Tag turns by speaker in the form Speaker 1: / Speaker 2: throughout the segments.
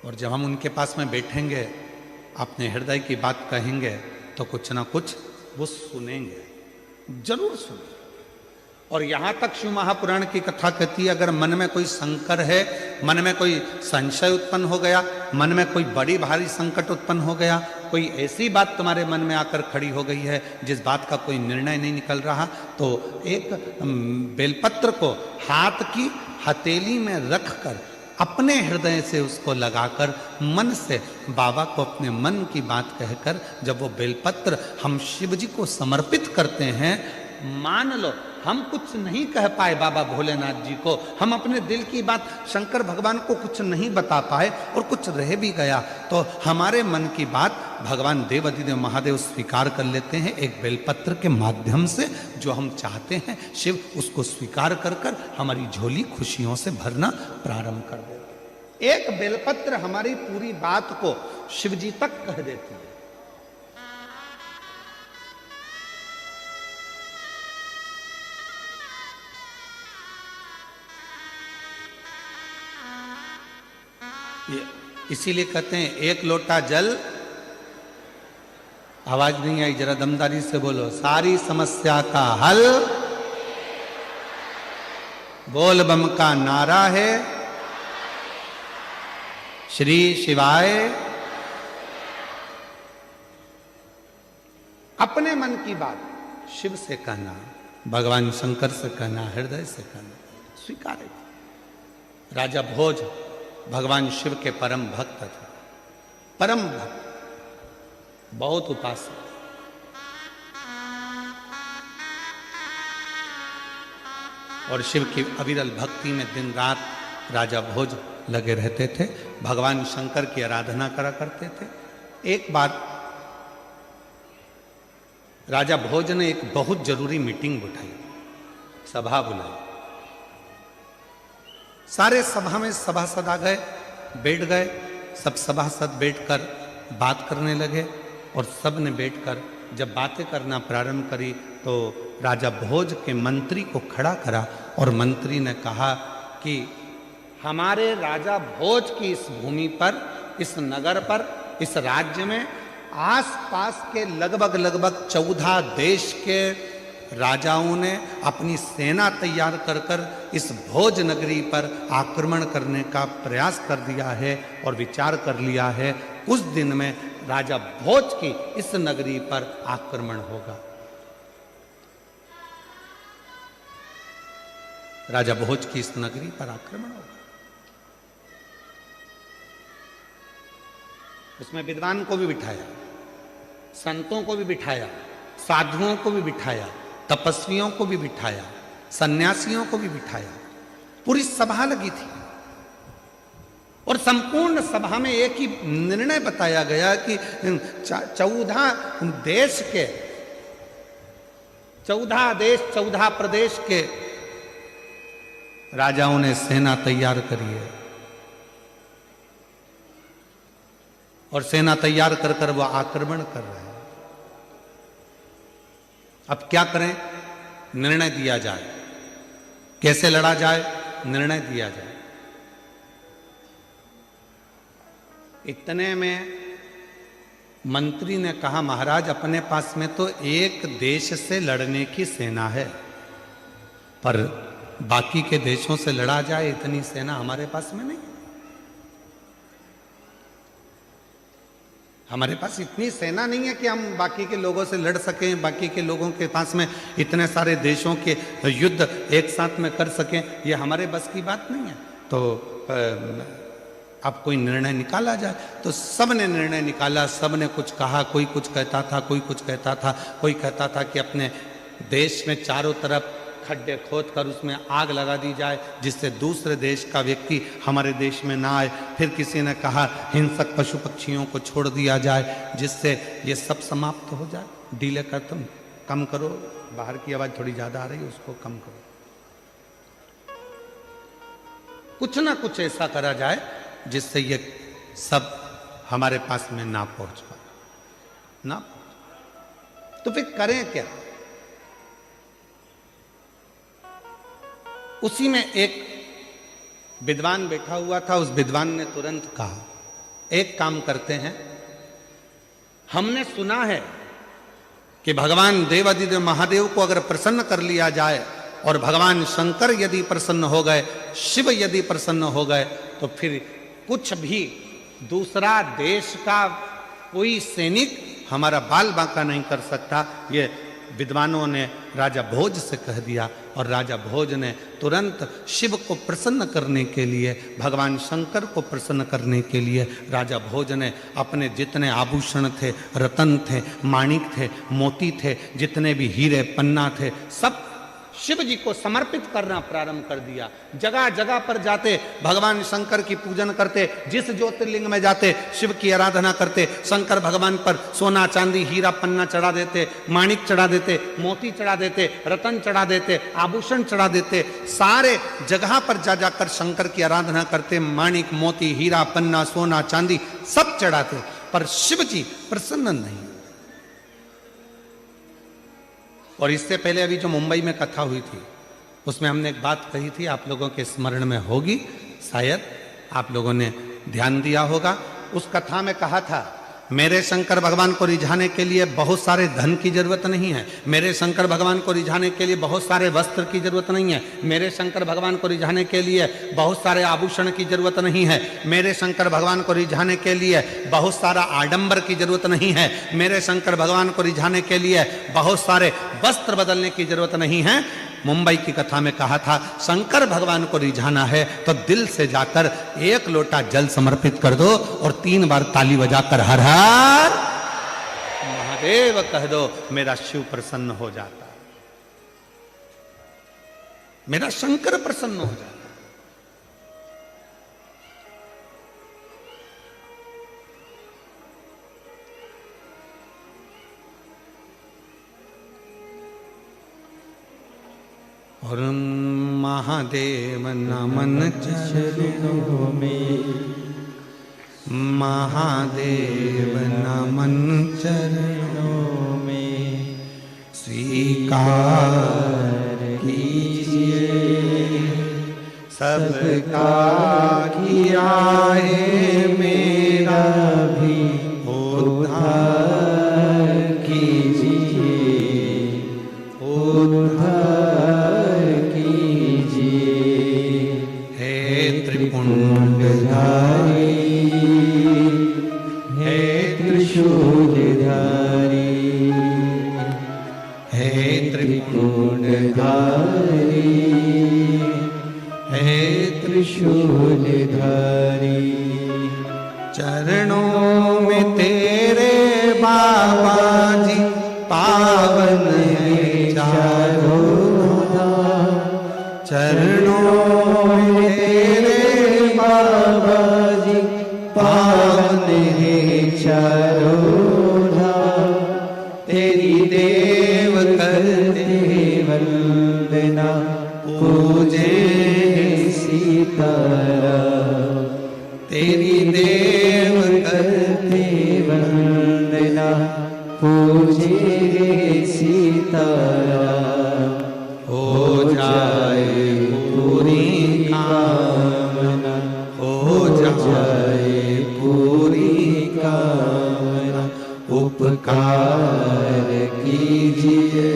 Speaker 1: और जब हम उनके पास में बैठेंगे, अपने हृदय की बात कहेंगे, तो कुछ ना कुछ वो सुनेंगे, जरूर सुनेंगे। और यहां तक शिव महापुराण की कथा कहती है, अगर मन में कोई संकर है, मन में कोई संशय उत्पन्न हो गया, मन में कोई बड़ी भारी संकट उत्पन्न हो गया, कोई ऐसी बात तुम्हारे मन में आकर खड़ी हो गई है जिस बात का कोई निर्णय नहीं निकल रहा, तो एक बेलपत्र को हाथ की हथेली में रखकर अपने हृदय से उसको लगाकर मन से बाबा को अपने मन की बात कहकर जब वो बेलपत्र हम शिव जी को समर्पित करते हैं, मान लो हम कुछ नहीं कह पाए बाबा भोलेनाथ जी को, हम अपने दिल की बात शंकर भगवान को कुछ नहीं बता पाए और कुछ रह भी गया, तो हमारे मन की बात भगवान देवाधिदेव महादेव स्वीकार कर लेते हैं एक बेलपत्र के माध्यम से। जो हम चाहते हैं शिव उसको स्वीकार कर कर हमारी झोली खुशियों से भरना प्रारंभ कर देते हैं। एक बेलपत्र हमारी पूरी बात को शिव जी तक कह देती है। इसीलिए कहते हैं एक लोटा जल, आवाज नहीं आई, जरा दमदारी से बोलो, सारी समस्या का हल बोल बम का नारा है, श्री शिवाय। अपने मन की बात शिव से कहना, भगवान शंकर से कहना, हृदय से कहना, स्वीकार है। राजा भोज भगवान शिव के परम भक्त थे, परम भक्त, बहुत उपासक। और शिव की अविरल भक्ति में दिन रात राजा भोज लगे रहते थे, भगवान शंकर की आराधना करा करते थे। एक बार राजा भोज ने एक बहुत जरूरी मीटिंग बुलाई, सभा बुलाई। सारे सभा में सभासद आ गए, बैठ गए, सब सभासद बैठकर बात करने लगे। और सब ने बैठकर जब बातें करना प्रारंभ करी तो राजा भोज के मंत्री को खड़ा करा और मंत्री ने कहा कि हमारे राजा भोज की इस भूमि पर, इस नगर पर, इस राज्य में आसपास के लगभग 14 देश के राजाओं ने अपनी सेना तैयार कर कर इस भोज नगरी पर आक्रमण करने का प्रयास कर दिया है और विचार कर लिया है, उस दिन में राजा भोज की इस नगरी पर आक्रमण होगा। राजा भोज की इस नगरी पर आक्रमण होगा। उसमें विद्वान को भी बिठाया, संतों को भी बिठाया, साधुओं को भी बिठाया, तपस्वियों को भी बिठाया, सन्यासियों को भी बिठाया। पूरी सभा लगी थी और संपूर्ण सभा में एक ही निर्णय बताया गया कि 14 देश के, 14 देश 14 प्रदेश के राजाओं ने सेना तैयार करी है और सेना तैयार कर कर वो आक्रमण कर रहे हैं। अब क्या करें? निर्णय दिया जाए, कैसे लड़ा जाए, निर्णय दिया जाए। इतने में मंत्री ने कहा, महाराज अपने पास में तो एक देश से लड़ने की सेना है, पर बाकी के देशों से लड़ा जाए इतनी सेना हमारे पास में नहीं। हमारे पास इतनी सेना नहीं है कि हम बाकी के लोगों से लड़ सकें, बाकी के लोगों के पास में इतने सारे देशों के युद्ध एक साथ में कर सकें, ये हमारे बस की बात नहीं है। तो अब कोई निर्णय निकाला जाए। तो सब ने निर्णय निकाला, सब ने कुछ कहा, कोई कुछ कहता था, कोई कुछ कहता था। कोई कहता था कि अपने देश में चारों तरफ खड्डे खोद कर उसमें आग लगा दी जाए जिससे दूसरे देश का व्यक्ति हमारे देश में ना आए। फिर किसी ने कहा हिंसक पशु पक्षियों को छोड़ दिया जाए जिससे ये सब समाप्त हो जाए। डीले कर, तुम कम करो, बाहर की आवाज थोड़ी ज्यादा आ रही है, उसको कम करो। कुछ ना कुछ ऐसा करा जाए जिससे ये सब हमारे पास में ना पहुंच पाए ना। तो फिर करें क्या? उसी में एक विद्वान बैठा हुआ था। उस विद्वान ने तुरंत कहा, एक काम करते हैं, हमने सुना है कि भगवान देवादिदेव महादेव को अगर प्रसन्न कर लिया जाए और भगवान शंकर यदि प्रसन्न हो गए, शिव यदि प्रसन्न हो गए, तो फिर कुछ भी दूसरा देश का कोई सैनिक हमारा बाल बांका नहीं कर सकता। ये विद्वानों ने राजा भोज से कह दिया और राजा भोज ने तुरंत शिव को प्रसन्न करने के लिए, भगवान शंकर को प्रसन्न करने के लिए राजा भोज ने अपने जितने आभूषण थे, रतन थे, माणिक थे, मोती थे, जितने भी हीरे पन्ना थे, सब शिव जी को समर्पित करना प्रारंभ कर दिया। जगह जगह पर जाते भगवान शंकर की पूजन करते, जिस ज्योतिर्लिंग में जाते शिव की आराधना करते, शंकर भगवान पर सोना चांदी हीरा पन्ना चढ़ा देते, माणिक चढ़ा देते, मोती चढ़ा देते, रतन चढ़ा देते, आभूषण चढ़ा देते, सारे जगह पर जा जाकर शंकर की आराधना करते, माणिक मोती हीरा पन्ना सोना चांदी सब चढ़ाते, पर शिव जी प्रसन्न नहीं। और इससे पहले अभी जो मुंबई में कथा हुई थी उसमें हमने एक बात कही थी, आप लोगों के स्मरण में होगी, शायद आप लोगों ने ध्यान दिया होगा। उस कथा में कहा था, मेरे शंकर भगवान को रिझाने के लिए बहुत सारे धन की जरूरत नहीं है, मेरे शंकर भगवान को रिझाने के लिए बहुत सारे वस्त्र की जरूरत नहीं है, मेरे शंकर भगवान को रिझाने के लिए बहुत सारे आभूषण की जरूरत नहीं है, मेरे शंकर भगवान को रिझाने के लिए बहुत सारा आडंबर की जरूरत नहीं है, मेरे शंकर भगवान को रिझाने के लिए बहुत सारे वस्त्र बदलने की जरूरत नहीं है। मुंबई की कथा में कहा था, शंकर भगवान को रिझाना है तो दिल से जाकर एक लोटा जल समर्पित कर दो और 3 बार ताली बजाकर हर हर महादेव कह दो, मेरा शिव प्रसन्न हो जाता, मेरा शंकर प्रसन्न हो जाता। और महादेव नमन चरणों में, महादेव नमन चरणों में, स्वीकार कीजिए सबका किया है, मेरा भी उद्धार कीजिए, उद्धार त्रिपुंडधारी, हे त्रिशूलधारी, हे त्रिपुंडधारी, हे त्रिशूलधारी, चरणों में तेरे बाबा जी पावन है चारों धाम, चरणों में तेरे बाबा जी पावन है चारों धाम, तेरी देव करते वंदना, पूजे सीताराम, तेरी देव करते वंदना, पूजे सीताराम, हो जाए पूरी कामना, हो जाए पूरी कामना, उपकार कीजिए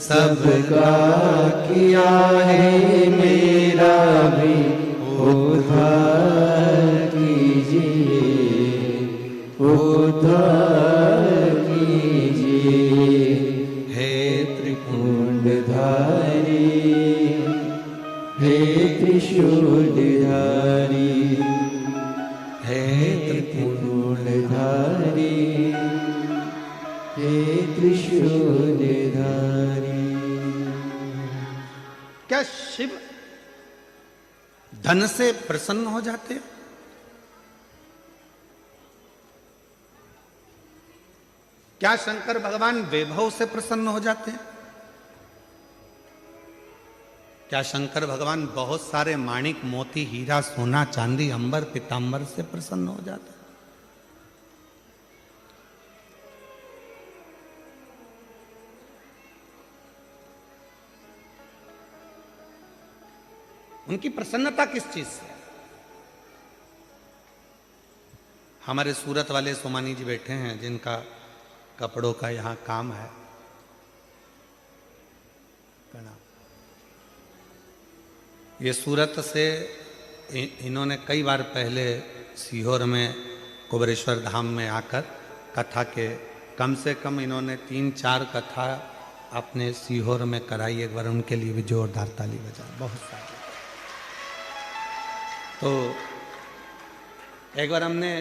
Speaker 1: सबका किया है, मेरा भी उद्धार कीजिए, उद्धार कीजिए, हे त्रिपुंडधारी, हे त्रिशूलधारी, हे त्रिपुंडधारी, हे त्रिशूलधारी। क्या शिव धन से प्रसन्न हो जाते हैं? क्या शंकर भगवान वैभव से प्रसन्न हो जाते हैं? क्या शंकर भगवान बहुत सारे माणिक मोती हीरा सोना चांदी अंबर पीतांबर से प्रसन्न हो जाते हैं? उनकी प्रसन्नता किस चीज से? हमारे सूरत वाले सोमानी जी बैठे हैं जिनका कपड़ों का यहाँ काम है। प्रणाम। ये सूरत से इन्होंने कई बार पहले सीहोर में कुबेरेश्वर धाम में आकर कथा के कम से कम इन्होंने 3-4 कथा अपने सीहोर में कराई। एक बार उनके लिए भी जोरदार ताली बजा। बहुत सारे। तो एक बार हमने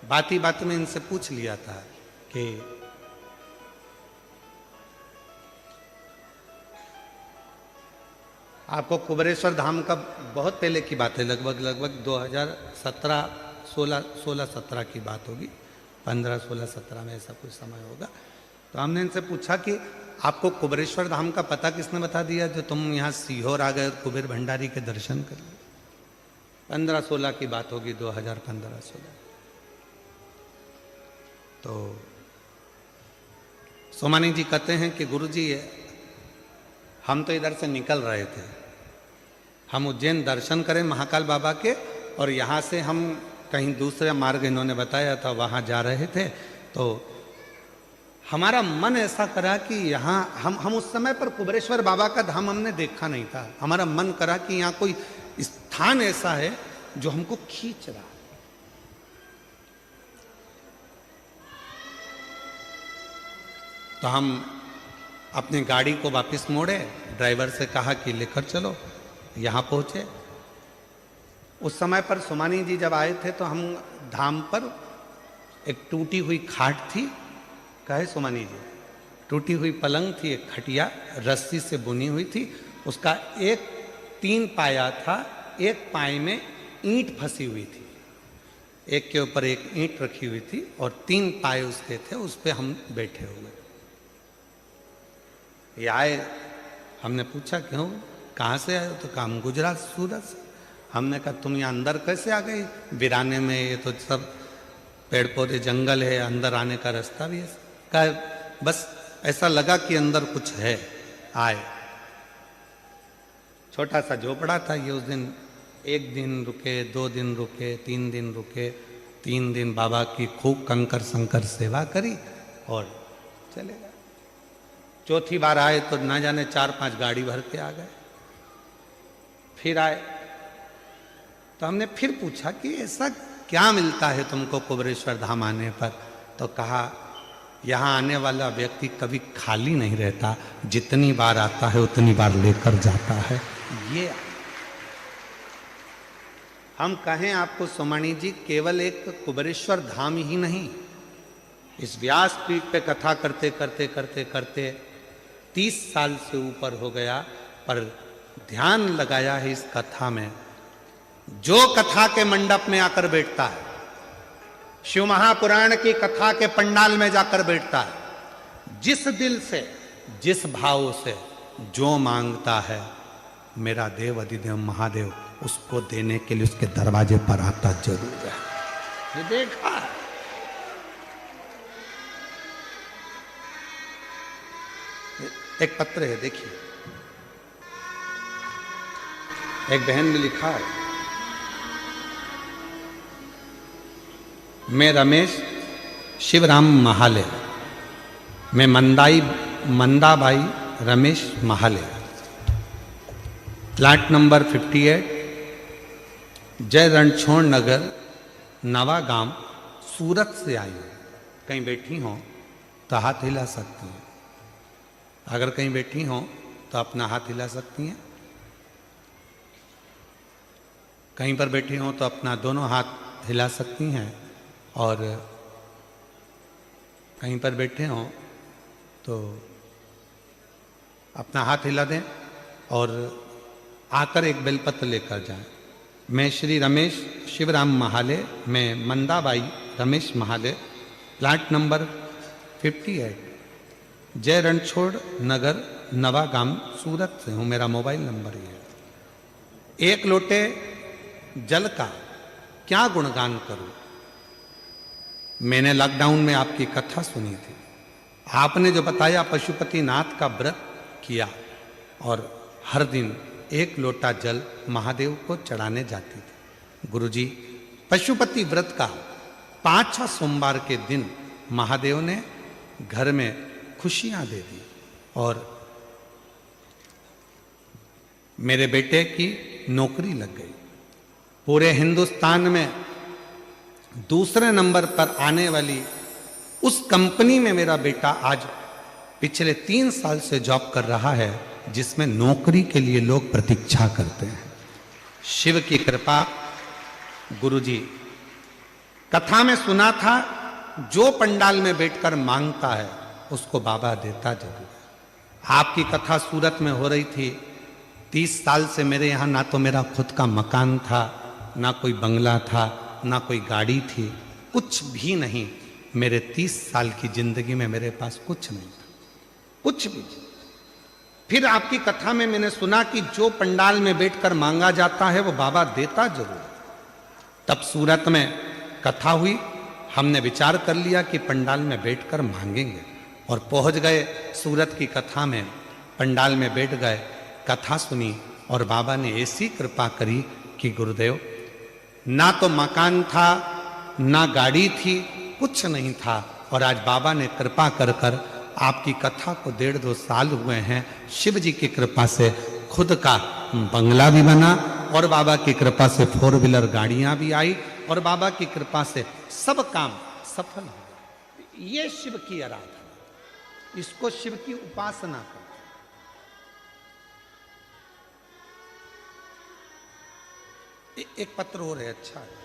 Speaker 1: बात ही बात में इनसे पूछ लिया था कि आपको कुबेरेश्वर धाम का बहुत पहले की बात है, लगभग 2017 16-17 की बात होगी, 15-16-17 में ऐसा कुछ समय होगा। तो हमने इनसे पूछा कि आपको कुबेरेश्वर धाम का पता किसने बता दिया जो तुम यहाँ सीहोर आ गए और कुबेर भंडारी के दर्शन कर लिए। 15-16 की बात होगी, 2015-16। तो सोमानी जी कहते हैं कि गुरुजी हम तो इधर से निकल रहे थे, हम उज्जैन दर्शन करें महाकाल बाबा के, और यहाँ से हम कहीं दूसरा मार्ग इन्होंने बताया था वहाँ जा रहे थे। तो हमारा मन ऐसा करा कि यहाँ हम उस समय पर कुबेरेश्वर बाबा का धाम हमने देखा नहीं था। हमारा मन करा कि यहाँ कोई स्थान ऐसा है जो हमको खींच रहा है। तो हम अपनी गाड़ी को वापस मोड़े, ड्राइवर से कहा कि लेकर चलो। यहाँ पहुँचे। उस समय पर सोमानी जी जब आए थे तो हम धाम पर एक टूटी हुई खाट थी, कहे सोमानी जी, टूटी हुई पलंग थी, एक खटिया रस्सी से बुनी हुई थी, उसका एक 3 पाया था, एक पाए में ईंट फंसी हुई थी, एक के ऊपर एक ईंट रखी हुई थी और 3 पाए उसके थे, उस पे हम बैठे हुए। ये आए, हमने पूछा क्यों, कहाँ से आए हो? तो कहा हम गुजरात सूरत से। हमने कहा तुम यहाँ अंदर कैसे आ गई वीराने में, ये तो सब पेड़ पौधे जंगल है, अंदर आने का रास्ता भी है। कहा बस ऐसा लगा कि अंदर कुछ है, आए। छोटा सा झोपड़ा था ये। उस दिन 1 दिन रुके, 2 दिन रुके, 3 दिन रुके। 3 दिन बाबा की खूब कंकर संकर सेवा करी और चले गए। चौथी बार आए तो ना जाने 4-5 गाड़ी भर के आ गए। फिर आए तो हमने फिर पूछा कि ऐसा क्या मिलता है तुमको कुबेरेश्वर धाम आने पर? तो कहा यहाँ आने वाला व्यक्ति कभी खाली नहीं रहता, जितनी बार आता है उतनी बार लेकर जाता है। ये हम कहें आपको सोमानी जी, केवल एक कुबेरेश्वर धाम ही नहीं, इस व्यासपीठ पे कथा करते करते करते करते 30 साल से ऊपर हो गया, पर ध्यान लगाया है इस कथा में। जो कथा के मंडप में आकर बैठता है, शिव महापुराण की कथा के पंडाल में जाकर बैठता है, जिस दिल से, जिस भाव से जो मांगता है, मेरा देव अधिदेव महादेव उसको देने के लिए उसके दरवाजे पर आता जरूर है। ये देखा है। एक पत्र है, देखिए, एक बहन ने लिखा है, मैं रमेश शिवराम महाले, मैं मंदाबाई रमेश महाले, प्लाट नंबर 58, जय रणछोड़ नगर, नवागांव, सूरत से आई हूँ। कहीं बैठी हो तो हाथ हिला सकती हैं। अगर कहीं बैठी हो तो अपना हाथ हिला सकती हैं। कहीं पर बैठी हो तो अपना दोनों हाथ हिला सकती हैं। और कहीं पर बैठे हो तो अपना हाथ हिला दें और आकर एक बेलपत्र लेकर जाएं। मैं श्री रमेश शिवराम महाले, मैं मंदाबाई रमेश महाले, प्लाट नंबर 58, जय रणछोड़ नगर, नवागांव, सूरत से हूँ। मेरा मोबाइल नंबर ये है। 1 लोटे जल का क्या गुणगान करूं? मैंने लॉकडाउन में आपकी कथा सुनी थी। आपने जो बताया, पशुपतिनाथ का व्रत किया और हर दिन 1 लोटा जल महादेव को चढ़ाने जाती थी। गुरुजी, पशुपति व्रत का 5वां सोमवार के दिन महादेव ने घर में खुशियां दे दी और मेरे बेटे की नौकरी लग गई। पूरे हिंदुस्तान में दूसरे नंबर पर आने वाली उस कंपनी में मेरा बेटा आज पिछले 3 साल से जॉब कर रहा है, जिसमें नौकरी के लिए लोग प्रतीक्षा करते हैं। शिव की कृपा। गुरुजी कथा में सुना था, जो पंडाल में बैठकर मांगता है उसको बाबा देता जरूर है। आपकी कथा सूरत में हो रही थी। 30 साल से मेरे यहाँ ना तो मेरा खुद का मकान था, ना कोई बंगला था, ना कोई गाड़ी थी, कुछ भी नहीं। मेरे 30 साल की जिंदगी में मेरे पास कुछ नहीं था, कुछ भी। फिर आपकी कथा में मैंने सुना कि जो पंडाल में बैठकर मांगा जाता है वो बाबा देता जरूर। तब सूरत में कथा हुई, हमने विचार कर लिया कि पंडाल में बैठकर मांगेंगे और पहुंच गए सूरत की कथा में। पंडाल में बैठ गए, कथा सुनी और बाबा ने ऐसी कृपा करी कि गुरुदेव, ना तो मकान था, ना गाड़ी थी, कुछ नहीं था, और आज बाबा ने कृपा कर कर आपकी कथा को 1.5-2 साल हुए हैं। शिव जी की कृपा से खुद का बंगला भी बना और बाबा की कृपा से 4 व्हीलर गाड़ियां भी आई और बाबा की कृपा से सब काम सफल हो। ये शिव की आराधना, इसको शिव की उपासना कर। एक पत्र हो रहे, अच्छा है।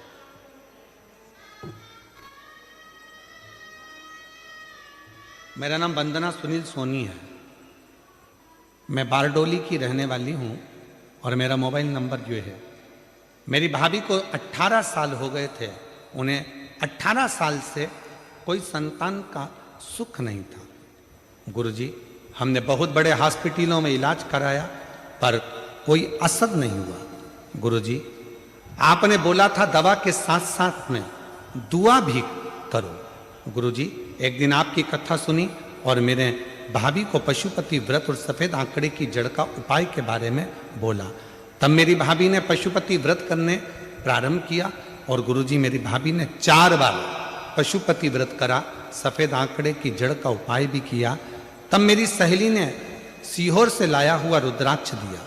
Speaker 1: मेरा नाम वंदना सुनील सोनी है। मैं बारडोली की रहने वाली हूं और मेरा मोबाइल नंबर जो है, मेरी भाभी को 18 साल हो गए थे। उन्हें 18 साल से कोई संतान का सुख नहीं था। गुरुजी, हमने बहुत बड़े हॉस्पिटलों में इलाज कराया पर कोई असर नहीं हुआ। गुरुजी, आपने बोला था दवा के साथ साथ में दुआ भी करो। गुरुजी, एक दिन आपकी कथा सुनी और मेरे भाभी को पशुपति व्रत और सफेद आंकड़े की जड़ का उपाय के बारे में बोला। तब मेरी भाभी ने पशुपति व्रत करने प्रारंभ किया और गुरुजी, मेरी भाभी ने 4 बार पशुपति व्रत करा, सफेद आंकड़े की जड़ का उपाय भी किया। तब मेरी सहेली ने सीहोर से लाया हुआ रुद्राक्ष दिया,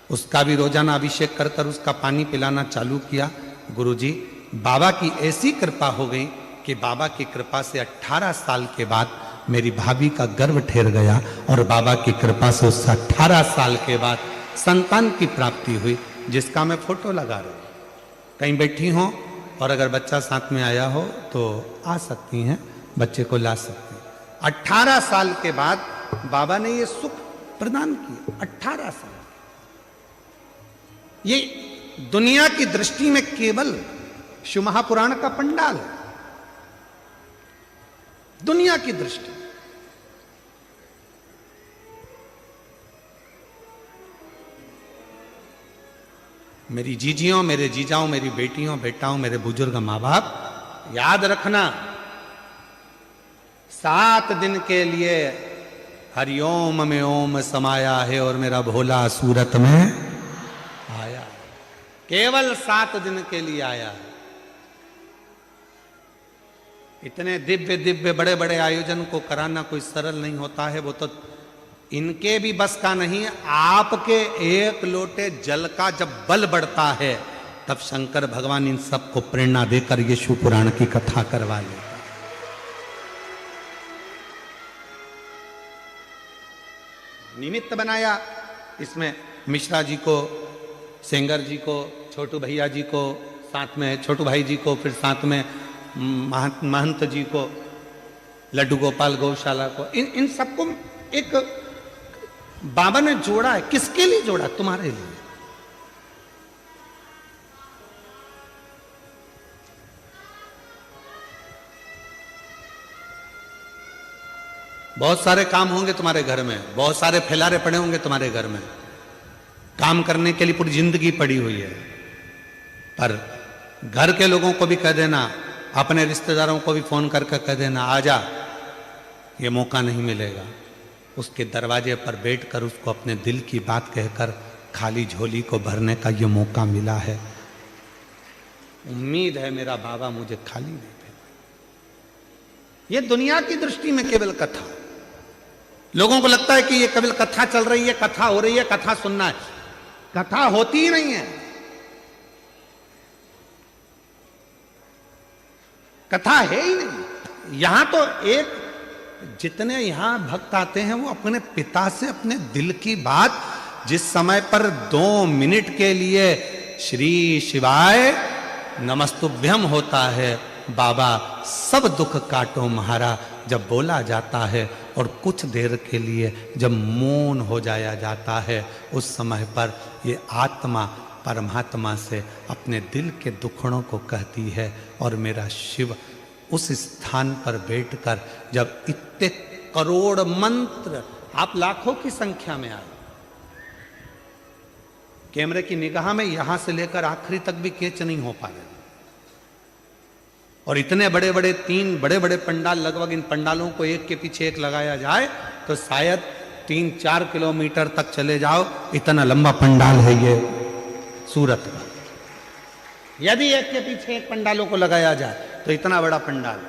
Speaker 1: उसका भी रोजाना अभिषेक कर कर उसका पानी पिलाना चालू किया। गुरुजी, बाबा की ऐसी कृपा हो गई कि बाबा की कृपा से 18 साल के बाद मेरी भाभी का गर्भ ठहर गया और बाबा की कृपा से उस 18 साल के बाद संतान की प्राप्ति हुई, जिसका मैं फोटो लगा रहा हूं। कहीं बैठी हो और अगर बच्चा साथ में आया हो तो आ सकती हैं, बच्चे को ला सकती हैं। 18 साल के बाद बाबा ने ये सुख प्रदान किया। 18 साल। ये दुनिया की दृष्टि में केवल शिव महापुराण का पंडाल है, दुनिया की दृष्टि। मेरी जीजियों, मेरे जीजाओं, मेरी बेटियों, बेटाओं, मेरे बुजुर्ग मां बाप, याद रखना 7 दिन के लिए हरिओम में ओम समाया है और मेरा भोला सूरत में आया। केवल 7 दिन के लिए आया है। इतने दिव्य दिव्य बड़े बड़े आयोजन को कराना कोई सरल नहीं होता है। वो तो इनके भी बस का नहीं है। आपके एक लोटे जल का जब बल बढ़ता है तब शंकर भगवान इन सबको प्रेरणा देकर ये शिव पुराण की कथा करवा लेता। निमित्त बनाया, इसमें मिश्रा जी को, सेंगर जी को, छोटू भैया जी को, साथ में छोटू भाई जी को, फिर साथ में महंत जी को, लड्डू गोपाल गौशाला को, इन सबको एक बाबा ने जोड़ा है। किसके लिए जोड़ा? तुम्हारे लिए। बहुत सारे काम होंगे तुम्हारे घर में, बहुत सारे फैलारे पड़े होंगे तुम्हारे घर में, काम करने के लिए पूरी जिंदगी पड़ी हुई है। पर घर के लोगों को भी कह देना, अपने रिश्तेदारों को भी फोन करके कह देना, आजा, ये मौका नहीं मिलेगा। उसके दरवाजे पर बैठकर उसको अपने दिल की बात कहकर खाली झोली को भरने का ये मौका मिला है। उम्मीद है मेरा बाबा मुझे खाली नहीं भेजेगा। ये दुनिया की दृष्टि में केवल कथा। लोगों को लगता है कि ये केवल कथा चल रही है, कथा हो रही है, कथा सुनना है। कथा होती ही नहीं है, कथा है ही नहीं। यहां तो एक जितने यहां भक्त आते हैं वो अपने पिता से अपने दिल की बात, जिस समय पर 2 मिनट के लिए श्री शिवाय नमस्तुभ्यम होता है, बाबा सब दुख काटो महारा जब बोला जाता है, और कुछ देर के लिए जब मौन हो जाया जाता है, उस समय पर ये आत्मा परमात्मा से अपने दिल के दुखड़ों को कहती है। और मेरा शिव उस स्थान पर बैठकर जब इतने करोड़ मंत्र, आप लाखों की संख्या में आए, कैमरे की निगाह में यहां से लेकर आखिरी तक भी कैच नहीं हो पा रहे, और इतने बड़े बड़े 3 बड़े बड़े पंडाल, लगभग इन पंडालों को एक के पीछे एक लगाया जाए तो शायद 3-4 किलोमीटर तक चले जाओ, इतना लंबा पंडाल है ये सूरत का। यदि एक के पीछे एक पंडालों को लगाया जाए तो इतना बड़ा पंडाल।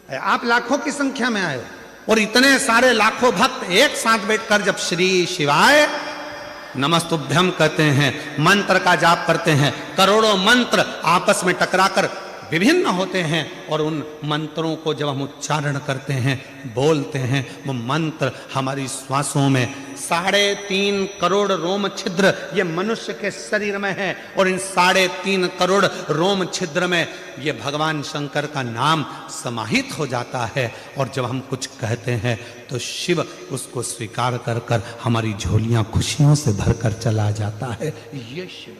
Speaker 1: आप लाखों की संख्या में आए हो, और इतने सारे लाखों भक्त एक साथ बैठकर जब श्री शिवाय नमस्तुभ्यम कहते हैं, मंत्र का जाप करते हैं, करोड़ों मंत्र आपस में टकराकर विभिन्न होते हैं, और उन मंत्रों को जब हम उच्चारण करते हैं, बोलते हैं, वो मंत्र हमारी श्वासों में 3.5 करोड़ रोम छिद्र ये मनुष्य के शरीर में है, और इन 3.5 करोड़ रोम छिद्र में ये भगवान शंकर का नाम समाहित हो जाता है। और जब हम कुछ कहते हैं तो शिव उसको स्वीकार कर कर हमारी झोलियां खुशियों से भरकर चला जाता है। ये शिव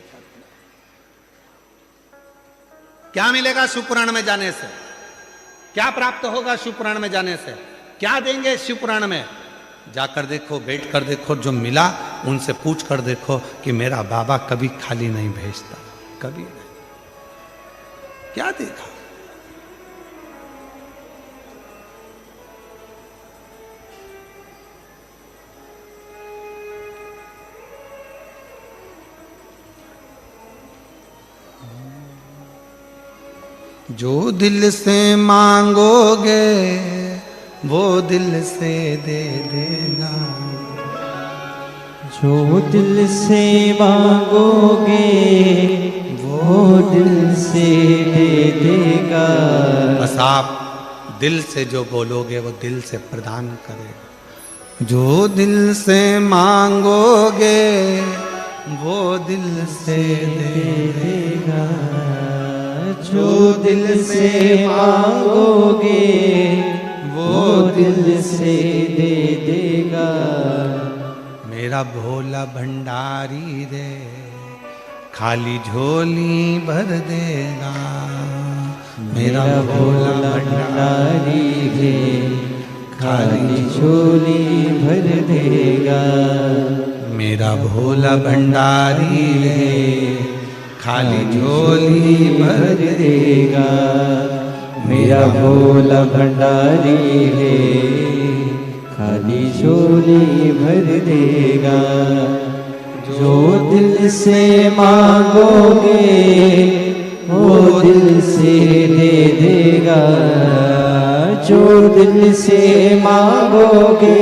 Speaker 1: क्या मिलेगा शिवपुराण में जाने से, क्या प्राप्त होगा शिवपुराण में जाने से, क्या देंगे शिवपुराण में? जाकर देखो, बैठ कर देखो, जो मिला उनसे पूछ कर देखो कि मेरा बाबा कभी खाली नहीं भेजता, कभी नहीं। क्या देखा? जो दिल से मांगोगे वो दिल से दे देगा,
Speaker 2: जो दिल से मांगोगे वो दिल से दे देगा।
Speaker 1: बस आप दिल से जो बोलोगे वो दिल से प्रदान करेगा। जो दिल से मांगोगे वो दिल से दे देगा,
Speaker 2: जो दिल से मांगोगे वो दिल से दे देगा।
Speaker 1: मेरा भोला भंडारी रे खाली झोली भर देगा,
Speaker 2: मेरा भोला भंडारी रे खाली झोली भर देगा।
Speaker 1: मेरा भोला भंडारी रे खाली झोली भर
Speaker 2: देगा। मेरा भोला भंडारी है खाली झोली भर देगा। जो दिल से मांगोगे वो दिल से दे देगा, जो दिल से मांगोगे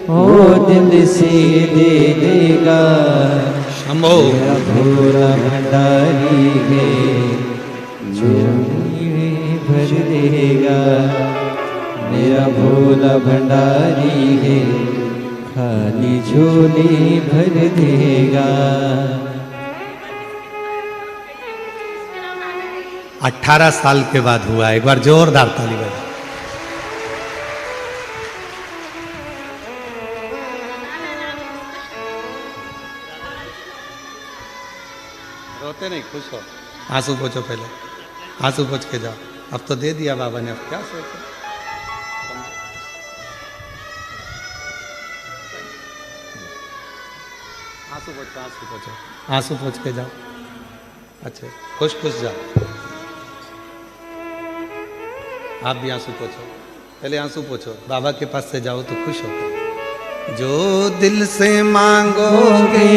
Speaker 2: वो दिल से दे देगा। मेरा भोला भंडारी है झोली भर देगा। मेरा भोला भंडारी है खाली झोली भर देगा।
Speaker 1: 18 साल के बाद हुआ। एक बार जोरदार ताली बजा। रोते नहीं, खुश हो। आंसू पोछो, पहले आंसू पोछ के जाओ। अब तो दे दिया बाबा ने, अब क्या सोचो। आंसू पोछो, आंसू पोछो, आंसू पोछ के जाओ। अच्छा, खुश खुश जाओ। आप भी आंसू पोछो, पहले आंसू पोछो। बाबा के पास से जाओ तो खुश होकर। जो दिल से मांगोगे